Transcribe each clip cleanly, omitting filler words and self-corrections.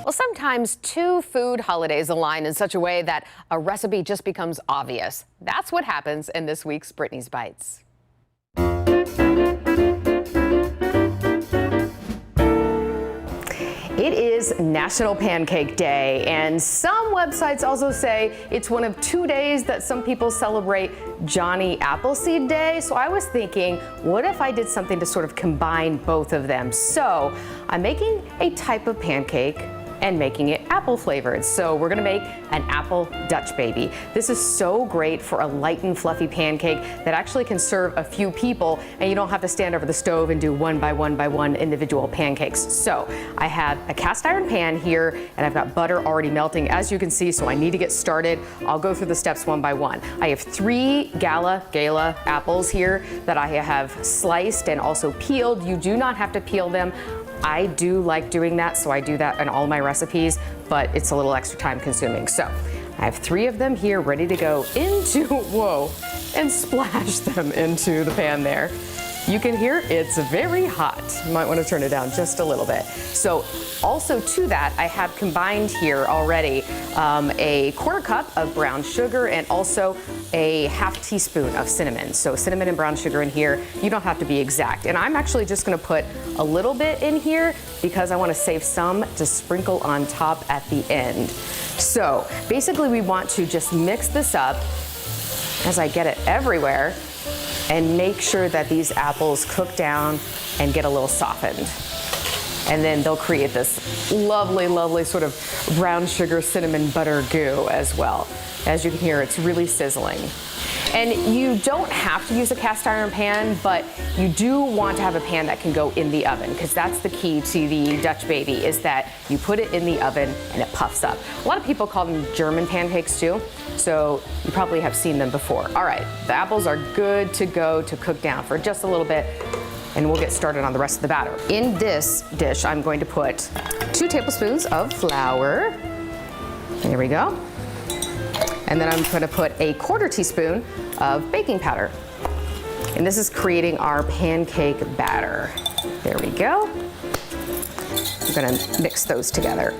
Well, sometimes two food holidays align in such a way that a recipe just becomes obvious. That's what happens in this week's Brittany's Bites. It is National Pancake Day, and some websites also say it's one of 2 days that some people celebrate Johnny Appleseed Day. So I was thinking, what if I did something to sort of combine both of them? So I'm making a type of pancake and making it apple flavored. So we're gonna make an apple Dutch baby. This is so great for a light and fluffy pancake that actually can serve a few people, and you don't have to stand over the stove and do one by one individual pancakes. So I have a cast iron pan here, and I've got butter already melting, as you can see, so I need to get started. I'll go through the steps one by one. I have 3 gala apples here that I have sliced and also peeled. You do not have to peel them. I do like doing that, so I do that in all my recipes, but it's a little extra time consuming. So I have 3 of them here ready to go into, whoa, and splash them into the pan there. You can hear it's very hot. You might want to turn it down just a little bit. So also to that, I have combined here already a 1/4 cup of brown sugar and also a 1/2 teaspoon of cinnamon. So cinnamon and brown sugar in here. You don't have to be exact. And I'm actually just going to put a little bit in here because I want to save some to sprinkle on top at the end. So basically we want to just mix this up as I get it everywhere and make sure that these apples cook down and get a little softened. And then they'll create this lovely sort of brown sugar cinnamon butter goo as well. As you can hear, it's really sizzling. And you don't have to use a cast iron pan, but you do want to have a pan that can go in the oven, because that's the key to the Dutch baby, is that you put it in the oven and it puffs up. A lot of people call them German pancakes too, so you probably have seen them before. All right, the apples are good to go to cook down for just a little bit, and we'll get started on the rest of the batter. In this dish, I'm going to put 2 tablespoons of flour. There we go. And then I'm going to put a 1/4 teaspoon of baking powder. And this is creating our pancake batter. There we go. I'm going to mix those together.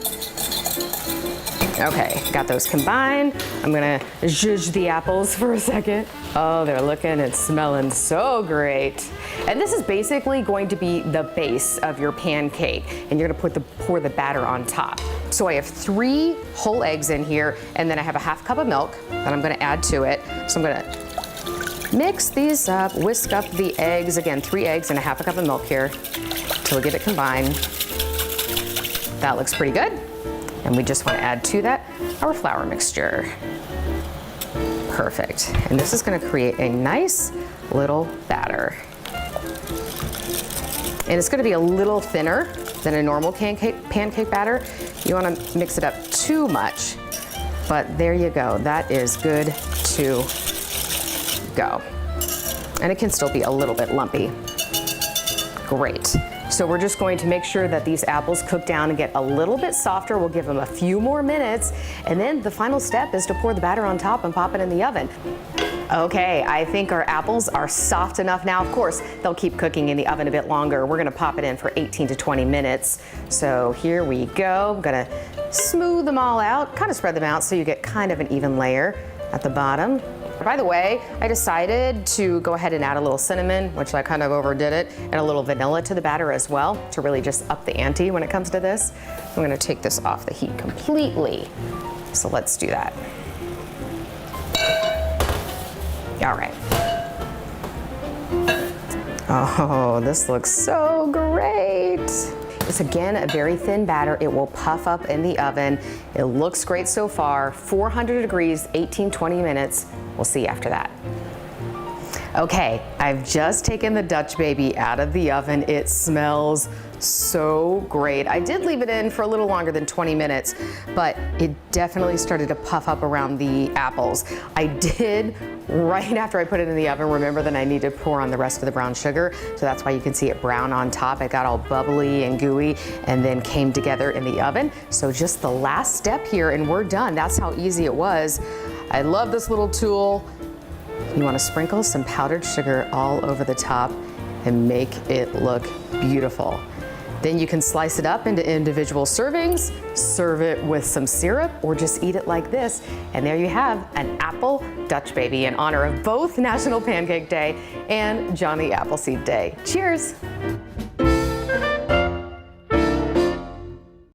Okay, got those combined. I'm going to zhuzh the apples for a second. Oh, they're looking and smelling so great. And this is basically going to be the base of your pancake, and you're going to pour the batter on top. So I have 3 whole eggs in here, and then I have a 1/2 cup of milk that I'm going to add to it. So I'm going to mix these up, whisk up the eggs. Again, 3 eggs and a 1/2 cup of milk here till we get it combined. That looks pretty good. And we just want to add to that our flour mixture. Perfect. And this is going to create a nice little batter. And it's going to be a little thinner than a normal pancake batter. You want to mix it up too much, but there you go. That is good to go. And it can still be a little bit lumpy. Great. So we're just going to make sure that these apples cook down and get a little bit softer. We'll give them a few more minutes. And then the final step is to pour the batter on top and pop it in the oven. Okay, I think our apples are soft enough now. Of course, they'll keep cooking in the oven a bit longer. We're gonna pop it in for 18 to 20 minutes. So here we go. I'm gonna smooth them all out, kind of spread them out so you get kind of an even layer at the bottom. By the way, I decided to go ahead and add a little cinnamon, which I kind of overdid it, and a little vanilla to the batter as well to really just up the ante when it comes to this. I'm gonna take this off the heat completely. So let's do that. All right. Oh, this looks so great. It's again a very thin batter. It will puff up in the oven. It looks great so far. 400 degrees, 18-20 minutes. We'll see after that. Okay, I've just taken the Dutch baby out of the oven. It smells so great. I did leave it in for a little longer than 20 minutes, but it definitely started to puff up around the apples. I did, right after I put it in the oven, remember that I need to pour on the rest of the brown sugar, so that's why you can see it brown on top. It got all bubbly and gooey and then came together in the oven. So just the last step here and we're done. That's how easy it was. I love this little tool. You want to sprinkle some powdered sugar all over the top and make it look beautiful. Then you can slice it up into individual servings, serve it with some syrup, or just eat it like this. And there you have an apple Dutch baby in honor of both National Pancake Day and Johnny Appleseed Day. Cheers!